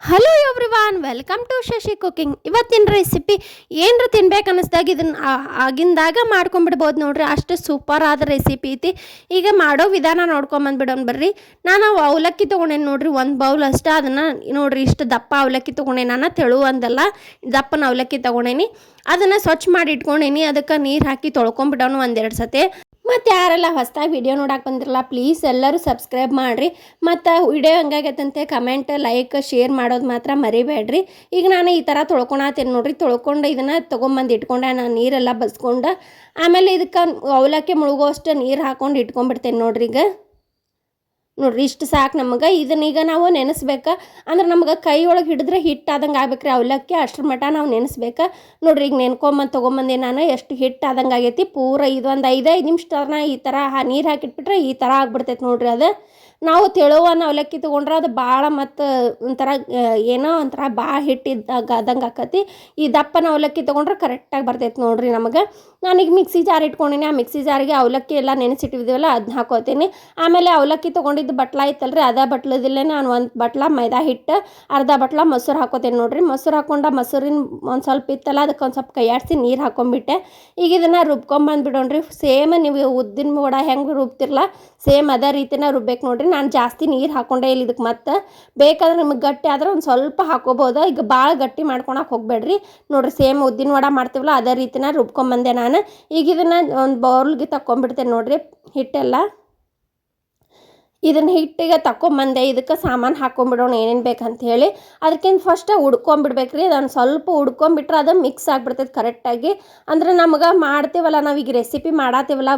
Hello everyone, welcome to Shashi cooking. ಇವತ್ತಿನ recipe ಏನರ ತಿನ್ಬೇಕು ಅನ್ನಿಸ್ದಾಗ ಇದನ್ನು ಆಗಿಂದಾಗ ಮಾಡ್ಕೊಂಬಿಡ್ಬೋದು ನೋಡ್ರಿ. ಅಷ್ಟು ಸೂಪರ್ ಆದ ರೆಸಿಪಿ ಐತಿ. ಈಗ ಮಾಡೋ ವಿಧಾನ ನೋಡ್ಕೊಂಬಂದ್ಬಿಡೋಣ ಬರ್ರಿ. ನಾನು ಅವಲಕ್ಕಿ ತೊಗೊಂಡೇನು ನೋಡ್ರಿ, ಒಂದು ಬೌಲ್ ಅಷ್ಟೇ. ಅದನ್ನು ನೋಡ್ರಿ ಇಷ್ಟು ದಪ್ಪ ಅವಲಕ್ಕಿ ತೊಗೊಂಡೆ. ನಾನು ತೆಳು ಅಂದಲ್ಲ, ದಪ್ಪನ ಅವಲಕ್ಕಿ ತೊಗೊಂಡೇನಿ. ಅದನ್ನು ಸ್ವಚ್ಛ ಮಾಡಿ ಇಟ್ಕೊಂಡೇನಿ. ಅದಕ್ಕೆ ನೀರು ಹಾಕಿ ತೊಳ್ಕೊಂಬಿಡೋಣ ಒಂದೆರಡು ಸತಿ. ಮತ್ತು ಯಾರೆಲ್ಲ ಹೊಸದಾಗಿ ವಿಡಿಯೋ ನೋಡಕ್ಕೆ ಬಂದಿರಲ್ಲ, ಪ್ಲೀಸ್ ಎಲ್ಲರೂ ಸಬ್ಸ್ಕ್ರೈಬ್ ಮಾಡಿರಿ. ಮತ್ತು ವಿಡಿಯೋ ಹೆಂಗಾಗೈತಂತೆ ಕಮೆಂಟ್, ಲೈಕ್, ಶೇರ್ ಮಾಡೋದು ಮಾತ್ರ ಮರಿಬೇಡ್ರಿ. ಈಗ ನಾನು ಈ ಥರ ತೊಳ್ಕೊಳತ್ತೇನೆ ನೋಡ್ರಿ. ತೊಳ್ಕೊಂಡು ಇದನ್ನು ತೊಗೊಂಬಂದು ಇಟ್ಕೊಂಡೆ. ನಾನು ನೀರೆಲ್ಲ ಬಸ್ಕೊಂಡು ಆಮೇಲೆ ಇದಕ್ಕೆ ಅವಲಕ್ಕಿ ಮುಳುಗೋಷ್ಟು ನೀರು ಹಾಕ್ಕೊಂಡು ಇಟ್ಕೊಂಡ್ಬಿಡ್ತೇನೆ ನೋಡ್ರಿ. ಈಗ ನೋಡ್ರಿ ಇಷ್ಟು ಸಾಕು ನಮಗೆ. ಇದನ್ನೀಗ ನಾವು ನೆನೆಸ್ಬೇಕು. ಅಂದ್ರೆ ನಮ್ಗೆ ಕೈ ಒಳಗೆ ಹಿಡಿದ್ರೆ ಹಿಟ್ಟು ಆದಂಗೆ ಆಗ್ಬೇಕ್ರಿ ಅವಲಕ್ಕಿ. ಅಷ್ಟ್ರ ಮಟ್ಟ ನಾವು ನೆನೆಸ್ಬೇಕು ನೋಡ್ರಿ. ಈಗ ನೆನ್ಕೊಂಬಂದು ತೊಗೊಂಬಂದೆ ನಾನು. ಎಷ್ಟು ಹಿಟ್ಟು ಆದಂಗೆ ಆಗೈತಿ. ಪೂರ ಇದೊಂದು 5 ನಿಮಿಷ ಈ ಥರ ನೀರು ಹಾಕಿಟ್ಬಿಟ್ರೆ ಈ ಥರ ಆಗ್ಬಿಡ್ತೈತೆ ನೋಡ್ರಿ. ಅದು ನಾವು ತೆಳುವನ್ನ ಅವಲಕ್ಕಿ ತೊಗೊಂಡ್ರೆ ಅದು ಭಾಳ ಮತ್ತು ಒಂಥರ ಏನೋ ಒಂಥರ ಭಾಳ ಹಿಟ್ಟಿದ್ದಾಗ ಆದಂಗೆ ಆಕತಿ. ಈ ದಪ್ಪನ ಅವಲಕ್ಕಿ ತೊಗೊಂಡ್ರೆ ಕರೆಕ್ಟಾಗಿ ಬರ್ತೈತೆ ನೋಡ್ರಿ ನಮಗೆ. ನಾನೀಗ ಮಿಕ್ಸಿ ಜಾರ್ ಇಟ್ಕೊಂಡಿನಿ. ಆ ಮಿಕ್ಸಿ ಜಾರಿಗೆ ಅವಲಕ್ಕಿ ಎಲ್ಲ ನೆನೆಸಿಟ್ಟಿದ್ದೀವಲ್ಲ ಅದನ್ನ ಹಾಕೋತೀನಿ. ಆಮೇಲೆ ಅವಲಕ್ಕಿ ತೊಗೊಂಡಿದ್ದು ಬಟ್ಲ ಐತಲ್ರಿ, ಅದೇ ಬಟ್ಲದಲ್ಲೇ ನಾನು ಒಂದು ಬಟ್ಲ ಮೈದಾ ಹಿಟ್ಟು, ಅರ್ಧ ಬಟ್ಲ ಮೊಸರು ಹಾಕೋತೇನೆ ನೋಡ್ರಿ. ಮೊಸರು ಹಾಕ್ಕೊಂಡು ಮೊಸರಿನ ಒಂದು ಸ್ವಲ್ಪ ಇತ್ತಲ್ಲ, ಅದಕ್ಕೆ ಒಂದು ಸ್ವಲ್ಪ ಕೈಯಾಡಿಸಿ ನೀರು ಹಾಕೊಂಡ್ಬಿಟ್ಟೆ. ಈಗ ಇದನ್ನು ರುಬ್ಕೊಂಬಂದ್ಬಿಡೋಣ್ರಿ. ಸೇಮ್ ನೀವು ಉದ್ದಿನ ವಡ ಹೆಂಗೆ ರುಬ್ತಿರಲ್ಲ ಸೇಮ್ ಅದೇ ರೀತಿನ ರುಬ್ಬೇಕು ನೋಡ್ರಿ. ನಾನು ಜಾಸ್ತಿ ನೀರು ಹಾಕೊಂಡೇ ಇಲ್ಲ ಇದಕ್ಕೆ. ಮತ್ತು ಬೇಕಾದ್ರೆ ನಿಮಗೆ ಗಟ್ಟಿ ಆದ್ರೆ ಒಂದು ಸ್ವಲ್ಪ ಹಾಕೋಬೋದು. ಈಗ ಭಾಳ ಗಟ್ಟಿ ಮಾಡ್ಕೊಳಕ್ಕೆ ಹೋಗಬೇಡ್ರಿ ನೋಡ್ರಿ. ಸೇಮ್ ಉದ್ದಿನ ವಡ ಮಾಡ್ತೀವಲ್ಲ ಅದೇ ರೀತಿನ ರುಬ್ಕೊಂಬಂದೆ ನಾನು. ಈಗ ಇದನ್ನು ಒಂದು ಬೌಲ್ಗೆ ತಗೊಂಡ್ಬಿಡ್ತೇನೆ ನೋಡ್ರಿ ಹಿಟ್ಟೆಲ್ಲ. ಇದನ್ನು ಹಿಟ್ಟಿಗೆ ತಗೊಂಬಂದೆ. ಇದಕ್ಕೆ ಸಾಮಾನು ಹಾಕ್ಕೊಂಬಿಡೋಣ ಏನೇನು ಬೇಕಂತ ಹೇಳಿ. ಅದಕ್ಕಿಂತ ಫಸ್ಟ್ ಉಡ್ಕೊಂಬಿಡ್ಬೇಕ್ರಿ. ಅದನ್ನು ಸ್ವಲ್ಪ ಉಡ್ಕೊಂಬಿಟ್ರೆ ಅದು ಮಿಕ್ಸ್ ಆಗಿಬಿಡ್ತೈತೆ ಕರೆಕ್ಟಾಗಿ. ಅಂದ್ರೆ ನಮ್ಗೆ ಮಾಡ್ತೀವಲ್ಲ ನಾವೀಗ ರೆಸಿಪಿ ಮಾಡತ್ತೀವಲ್ಲ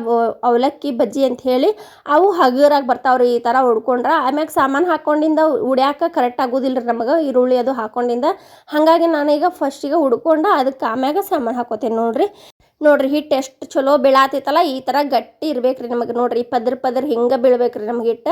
ಅವಲಕ್ಕಿ ಬಜ್ಜಿ ಅಂತ ಹೇಳಿ, ಅವು ಹಗುರಾಗಿ ಬರ್ತಾವ್ರಿ ಈ ಥರ ಉಡ್ಕೊಂಡ್ರೆ. ಆಮ್ಯಾಗ ಸಾಮಾನು ಹಾಕ್ಕೊಂಡಿಂದ ಉಡ್ಯಾಕ ಕರೆಕ್ಟ್ ಆಗೋದಿಲ್ಲ ರೀ ನಮಗೆ, ಈರುಳ್ಳಿ ಅದು ಹಾಕ್ಕೊಂಡಿಂದ. ಹಾಗಾಗಿ ನಾನೀಗ ಫಸ್ಟಿಗೆ ಉಡ್ಕೊಂಡು ಅದಕ್ಕೆ ಆಮ್ಯಾಗ ಸಾಮಾನು ಹಾಕೋತೇನೆ ನೋಡ್ರಿ. ನೋಡ್ರಿ ಹಿಟ್ಟು ಎಷ್ಟು ಚಲೋ ಬೀಳಾತೈತಲ್ಲ, ಈ ಥರ ಗಟ್ಟಿ ಇರ್ಬೇಕ್ರಿ ನಮಗೆ. ನೋಡ್ರಿ ಪದ್ರ ಹಿಂಗೆ ಬೀಳ್ಬೇಕ್ರಿ ನಮ್ಗೆ ಹಿಟ್ಟು.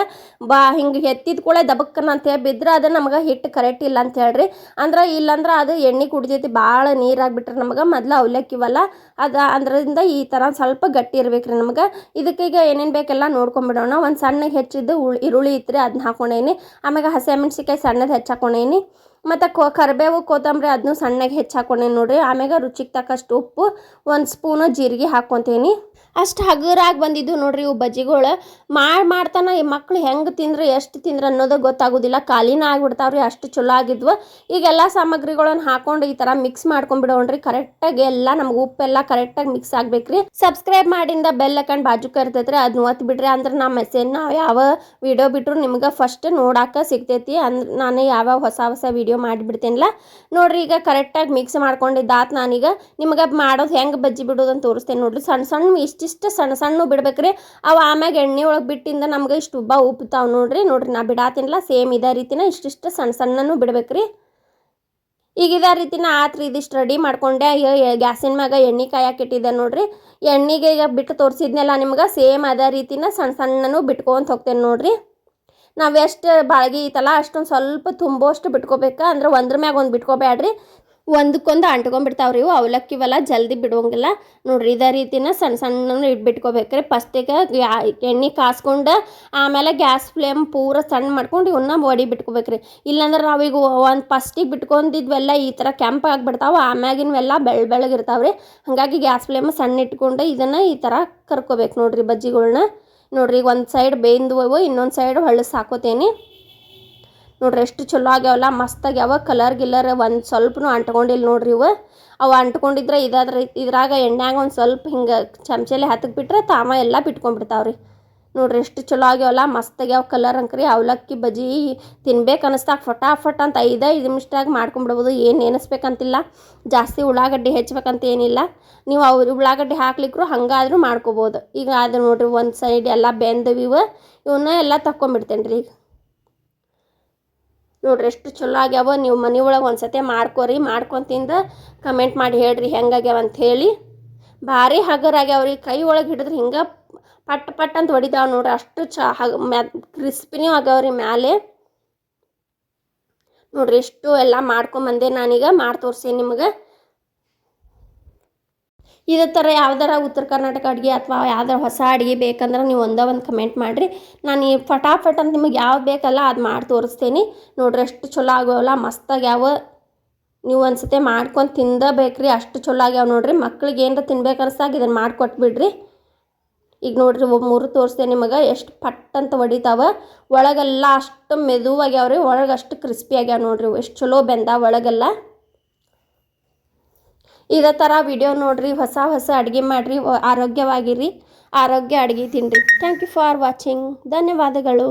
ಹಿಂಗೆ ಎತ್ತಿದ ಕೂಡಲೇ ದಬಕ್ಕನ ಅಂತ ಹೇಳಿ ಬಿದ್ರೆ ಅದು ನಮಗೆ ಹಿಟ್ಟು ಕರೆಕ್ಟ್ ಇಲ್ಲ ಅಂತ ಹೇಳ್ರಿ. ಅಂದ್ರೆ ಇಲ್ಲಾಂದ್ರೆ ಅದು ಎಣ್ಣೆ ಕುಡಿತೈತಿ. ಭಾಳ ನೀರಾಗಿಬಿಟ್ರೆ ನಮಗೆ ಮೊದಲು ಅವಲಕ್ಕಿವಲ್ಲ ಅದು ಅದರಿಂದ ಈ ಥರ ಸ್ವಲ್ಪ ಗಟ್ಟಿ ಇರ್ಬೇಕ್ರಿ ನಮ್ಗೆ. ಇದಕ್ಕೀಗ ಏನೇನು ಬೇಕೆಲ್ಲ ನೋಡ್ಕೊಂಬಿಡೋಣ. ಒಂದು ಸಣ್ಣಗೆ ಹೆಚ್ಚಿದ್ದು ಈರುಳ್ಳಿ ಇತ್ತು ಅದನ್ನ ಹಾಕೊಂಡೇನಿ. ಆಮ್ಯಾಗ ಹಸಿಮೆಣ್ಸಿಕಾಯಿ ಸಣ್ಣದು ಹೆಚ್ಚಾಕೊಂಡೇನಿ. ಮತ್ತು ಕರಿಬೇವು ಕೊತ್ತಂಬರಿ ಅದನ್ನು ಸಣ್ಣಗೆ ಹೆಚ್ಚಾಕೊಂಡೇನಿ ನೋಡ್ರಿ. ಆಮ್ಯಾಗ ರುಚಿಗೆ ತಕ್ಕಷ್ಟು ಉಪ್ಪು, 1 ಸ್ಪೂನು ಜೀರಿಗೆ ಹಾಕ್ಕೊತೀನಿ. ಅಷ್ಟು ಹಗುರಾಗಿ ಬಂದಿದ್ದು ನೋಡ್ರಿ ಇವು ಬಜ್ಜಿಗಳು. ಮಾಡ್ತಾನೆ ಈ ಮಕ್ಳು ಹೆಂಗೆ ತಿಂದ್ರೆ ಎಷ್ಟು ತಿಂದ್ರೆ ಅನ್ನೋದು ಗೊತ್ತಾಗೋದಿಲ್ಲ. ಖಾಲಿನ ಆಗಿಬಿಡ್ತಾವ್ರಿ, ಅಷ್ಟು ಚಲೋ ಆಗಿದ್ವು. ಈಗೆಲ್ಲ ಸಾಮಗ್ರಿಗಳನ್ನು ಹಾಕೊಂಡು ಈ ಥರ ಮಿಕ್ಸ್ ಮಾಡ್ಕೊಂಡ್ಬಿಡೋಣ್ರಿ. ಕರೆಕ್ಟಾಗಿ ಎಲ್ಲ ನಮ್ಗೆ ಉಪ್ಪೆಲ್ಲ ಕರೆಕ್ಟಾಗಿ ಮಿಕ್ಸ್ ಆಗ್ಬೇಕ್ರಿ. ಸಬ್ಸ್ಕ್ರೈಬ್ ಮಾಡಿಂದ ಬೆಲ್ ಹಾಕೊಂಡು ಬಾಜುಕ ಇರ್ತೈತ್ರಿ, ಅದನ್ನ ಒತ್ತಿ ಬಿಡ್ರಿ. ಅಂದ್ರೆ ನಮ್ಮ ಮೆಸೇಜ್ನ ಯಾವ ವಿಡಿಯೋ ಬಿಟ್ಟರು ನಿಮ್ಗೆ ಫಸ್ಟ್ ನೋಡಾಕ ಸಿಗ್ತೈತಿ. ಅಂದ್ರೆ ನಾನು ಯಾವ್ಯಾವ ಹೊಸ ವಿಡಿಯೋ ಮಾಡಿಬಿಡ್ತೇನಲ್ಲ ನೋಡ್ರಿ. ಈಗ ಕರೆಕ್ಟಾಗಿ ಮಿಕ್ಸ್ ಮಾಡ್ಕೊಂಡಿದ್ದಾತು. ನಾನೀಗ ನಿಮ್ಗೆ ಮಾಡೋದು ಹೆಂಗೆ ಬಜ್ಜಿ ಬಿಡೋದು ಅಂತ ತೋರಿಸ್ತೇನೆ ನೋಡ್ರಿ. ಸಣ್ಣ ಇಷ್ಟಿಷ್ಟು ಸಣ್ಣ ಬಿಡ್ಬೇಕ್ರಿ. ಅವು ಆಮ್ಯಾಗ ಎಣ್ಣೆ ಒಳಗೆ ಬಿಟ್ಟಿಂದ ನಮ್ಗೆ ಇಷ್ಟು ಉಬ್ಬ ಉಪ್ಪುತ್ತಾವೆ ನೋಡ್ರಿ. ನಾನು ಬಿಡಾತೀನಿಲ್ಲ ಸೇಮ್ ಇದೇ ರೀತಿನ ಇಷ್ಟಿಷ್ಟು ಸಣ್ಣನೂ ಬಿಡ್ಬೇಕ್ರಿ. ಈಗ ಇದೇ ರೀತಿನ ಆತ್ರಿ. ಇದಿಷ್ಟು ರೆಡಿ ಮಾಡ್ಕೊಂಡೆ. ಗ್ಯಾಸಿನ ಮ್ಯಾಗ ಎಣ್ಣೆ ಕಾಯಕ್ಕಿಟ್ಟಿದ್ದೆ ನೋಡ್ರಿ. ಎಣ್ಣೆಗೆ ಈಗ ಬಿಟ್ಟು ತೋರಿಸಿದ್ನೆಲ್ಲ ನಿಮ್ಗೆ ಸೇಮ್ ಅದೇ ರೀತಿನ ಸಣ್ಣನೂ ಬಿಟ್ಕೊಂತ ಹೋಗ್ತೇನೆ ನೋಡ್ರಿ. ನಾವು ಎಷ್ಟು ಬಾಳ್ಗೆ ಐತಲ್ಲ ಅಷ್ಟೊಂದು ಸ್ವಲ್ಪ ತುಂಬೋಷ್ಟು ಬಿಟ್ಕೋಬೇಕು. ಅಂದ್ರೆ ಒಂದ್ರ ಮ್ಯಾಗ ಒಂದು ಬಿಟ್ಕೋಬೇಡ್ರಿ, ಒಂದಕ್ಕೊಂದು ಅಂಟ್ಕೊಂಡ್ಬಿಡ್ತಾವ್ರಿ ಇವು ಅವಲಕ್ಕಿವೆಲ್ಲ ಜಲ್ದಿ ಬಿಡೋಂಗಿಲ್ಲ ನೋಡ್ರಿ. ಇದೇ ರೀತಿನ ಸಣ್ಣ ಇಟ್ಬಿಟ್ಕೋಬೇಕ್ರಿ. ಫಸ್ಟಿಗೆ ಎಣ್ಣೆ ಕಾಸ್ಕೊಂಡು ಆಮೇಲೆ ಗ್ಯಾಸ್ ಫ್ಲೇಮ್ ಪೂರ ಸಣ್ಣ ಮಾಡ್ಕೊಂಡು ಇವನ್ನ ಒಡಿ ಬಿಟ್ಕೋಬೇಕ್ರಿ. ಇಲ್ಲಾಂದ್ರೆ ನಾವೀಗ ಒಂದು ಫಸ್ಟಿಗೆ ಬಿಟ್ಕೊಂಡಿದ್ವೆಲ್ಲ ಈ ಥರ ಕೆಂಪು ಆಗಿಬಿಡ್ತಾವೆ. ಆಮ್ಯಾಗಿನವೆಲ್ಲ ಬೆಳ್ಳಗಿರ್ತಾವ್ರಿ. ಹಾಗಾಗಿ ಗ್ಯಾಸ್ ಫ್ಲೇಮ್ ಸಣ್ಣ ಇಟ್ಕೊಂಡು ಇದನ್ನು ಈ ಥರ ಕರ್ಕೋಬೇಕು ನೋಡ್ರಿ ಬಜ್ಜಿಗಳ್ನ. ನೋಡ್ರಿ ಈಗ ಒಂದು ಸೈಡ್ ಬೇಯ್ದುವು, ಇನ್ನೊಂದು ಸೈಡ್ ಹೊಳ್ಳಿಸಿ ಹಾಕೋತೇನೆ ನೋಡ್ರಿ. ಎಷ್ಟು ಚಲೋ ಆಗ್ಯಾವಲ್ಲ, ಮಸ್ತಾಗ್ಯಾವ. ಗಿಲ್ಲರ್ ಒಂದು ಸ್ವಲ್ಪನೂ ಅಂಟ್ಕೊಂಡಿಲ್ಲ ನೋಡ್ರಿ. ಅವು ಅಂಟ್ಕೊಂಡಿದ್ರೆ ಇದ್ರಾಗ ಎಣ್ಣೆಯಾಗ ಒಂದು ಸ್ವಲ್ಪ ಹಿಂಗೆ ಚಮಚೆಲೆ ಹತ್ತಕ್ಬಿಟ್ರೆ ತಾಮ ಎಲ್ಲ ಬಿಟ್ಕೊಂಡ್ಬಿಡ್ತಾವ್ರಿ ನೋಡ್ರಿ. ಎಷ್ಟು ಚಲೋ ಆಗ್ಯಾವಲ್ಲ, ಮಸ್ತಾಗ್ಯಾವ ಕಲರ್ ಅಂಕ್ರಿ. ಅವಲಕ್ಕಿ ಬಜ್ಜಿ ತಿನ್ಬೇಕು ಅನ್ನಿಸ್ದಾಗ ಫಟಾಫಟ್ ಅಂತ 5 ನಿಮಿಷದಾಗ ಮಾಡ್ಕೊಂಬಿಡ್ಬೋದು. ಏನು ನೆನೆಸ್ಬೇಕಂತಿಲ್ಲ, ಜಾಸ್ತಿ ಉಳ್ಳಾಗಡ್ಡಿ ಹೆಚ್ಚಬೇಕಂತ ಏನಿಲ್ಲ. ನೀವು ಉಳ್ಳಾಗಡ್ಡಿ ಹಾಕ್ಲಿಕ್ಕರು ಹಂಗಾದ್ರೂ ಮಾಡ್ಕೋಬೋದು. ಈಗ ಅದು ನೋಡ್ರಿ ಒಂದು ಸೈಡ್ ಎಲ್ಲ ಬೆಂದವಿವು. ಇವನ್ನ ಎಲ್ಲ ತಕ್ಕೊಂಬಿಡ್ತೇನೆ ರೀ. ಈಗ ನೋಡ್ರಿ ಎಷ್ಟು ಚಲೋ ಆಗ್ಯಾವ. ನೀವು ಮನೆ ಒಳಗೆ ಒಂದು ಸತಿ ಮಾಡ್ಕೊರಿ. ಮಾಡ್ಕೊಂತಿಂದ ಕಮೆಂಟ್ ಮಾಡಿ ಹೇಳ್ರಿ ಹೆಂಗಾಗ್ಯಾವ ಅಂತ ಹೇಳಿ. ಭಾರಿ ಹಗರಾಗ್ಯಾವ್ರಿ. ಕೈ ಒಳಗೆ ಹಿಡಿದ್ರೆ ಹಿಂಗೆ ಪಟ್ ಅಂತ ಹೊಡಿತಾವ ನೋಡ್ರಿ. ಅಷ್ಟು ಕ್ರಿಸ್ಪಿನೂ ಆಗ್ಯಾವ್ರಿ ಮ್ಯಾಲೆ. ನೋಡ್ರಿ ಎಷ್ಟು ಎಲ್ಲ ಮಾಡ್ಕೊಂಬಂದೆ ನಾನೀಗ ಮಾಡಿ ತೋರಿಸಿ ನಿಮ್ಗೆ. ಇದೇ ಥರ ಯಾವ್ದಾರ ಉತ್ತರ ಕರ್ನಾಟಕ ಅಡುಗೆ ಅಥವಾ ಯಾವ್ದಾರ ಹೊಸ ಅಡುಗೆ ಬೇಕಂದ್ರೆ ನೀವು ಒಂದೇ ಒಂದು ಕಮೆಂಟ್ ಮಾಡಿರಿ. ನಾನು ಈ ಫಟಾಫಟ್ ಅಂತ ನಿಮಗೆ ಯಾವ್ದು ಬೇಕಲ್ಲ ಅದು ಮಾಡಿ ತೋರಿಸ್ತೀನಿ. ನೋಡ್ರಿ ಎಷ್ಟು ಚಲೋ ಆಗೋವಲ್ಲ, ಮಸ್ತಾಗ್ಯಾವ. ನೀವು ಒಂದ್ಸತಿ ಮಾಡ್ಕೊಂಡು ತಿಂದಬೇಕ್ರಿ, ಅಷ್ಟು ಚಲೋ ಆಗ್ಯಾವ ನೋಡ್ರಿ. ಮಕ್ಳಿಗೆ ಏನರ ತಿನ್ಬೇಕು ಅನಿಸ್ದಾಗ ಇದನ್ನು ಮಾಡಿಕೊಟ್ಬಿಡ್ರಿ. ಈಗ ನೋಡ್ರಿ 3 ತೋರಿಸ್ದೆ ನಿಮಗೆ, ಎಷ್ಟು ಪಟ್ ಅಂತ ಹೊಡಿತಾವ. ಒಳಗೆಲ್ಲ ಅಷ್ಟು ಮೆದುವಾಗ್ಯಾವ್ರಿ, ಒಳಗೆ ಅಷ್ಟು ಕ್ರಿಸ್ಪಿ ಆಗ್ಯಾವ ನೋಡ್ರಿ. ಎಷ್ಟು ಚಲೋ ಬೆಂದ ಒಳಗೆಲ್ಲ. ಇದೇ ಥರ ವಿಡಿಯೋ ನೋಡ್ರಿ, ಹೊಸ ಅಡುಗೆ ಮಾಡಿರಿ, ಆರೋಗ್ಯವಾಗಿರಿ, ಆರೋಗ್ಯ ಅಡುಗೆ ತಿನ್ನಿರಿ. Thank you for watching. ಧನ್ಯವಾದಗಳು.